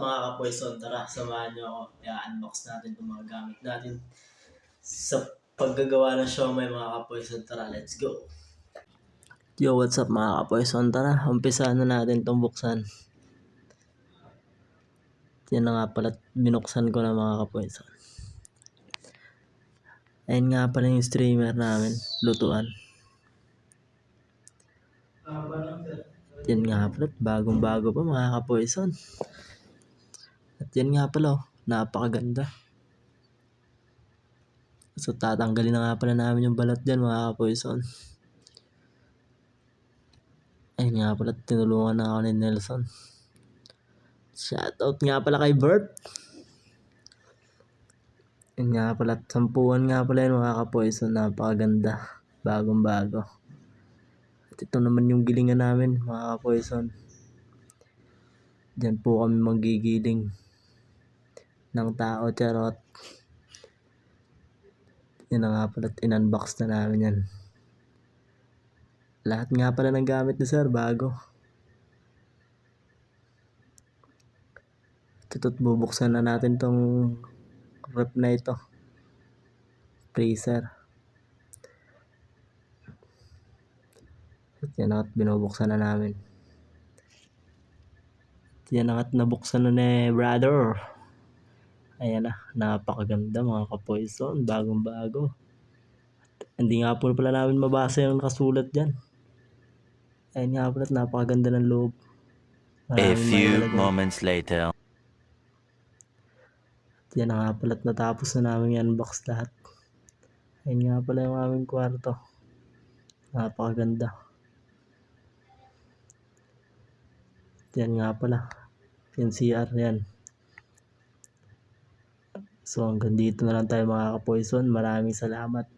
mga kapoison? Tara, samahan niyo ako. I-unbox natin itong mga gamit natin sa paggagawa ng siomai mga kapoison. Tara, let's go! Yo, what's up mga kapoison? Tara, umpisahan na natin itong buksan. Yan na nga pala, binuksan ko na mga kapoison. Ayun nga pala yung streamer namin, lutuan. Yan nga pala, bagong-bago pa mga kapoison. At yan nga pala, napakaganda. So tatanggalin na nga pala namin yung balat dyan mga kapoison. Ayun nga pala, tinulungan na ako ni Nelson. Shoutout nga pala kay Bert. Ayun nga pala, sampuan nga pala yun mga kapoison. Napakaganda, bagong-bago. At ito naman yung gilingan namin mga kapoison. Diyan po kami magigiling ng tao, charot. Yan na nga pala, in-unbox na namin yan. Lahat nga pala ng gamit ni sir, bago. Ito't bubuksan na natin tong rep na ito. Freezer. At yan at binubuksan na namin. At yan at nabuksan na ni brother. Ayan na, napakaganda mga kapoison, bagong-bago. Hindi nga po pala namin mabasa yung nakasulat dyan. Ayun nga pala, napakaganda ng loob. A few moments later. Yan na nga pala, natapos na namin i-unbox lahat. Ayun nga pala yung aming kwarto. Napakaganda. Yan nga pala, yung CR yan. So hanggang dito na lang tayo mga kapoison. Maraming salamat.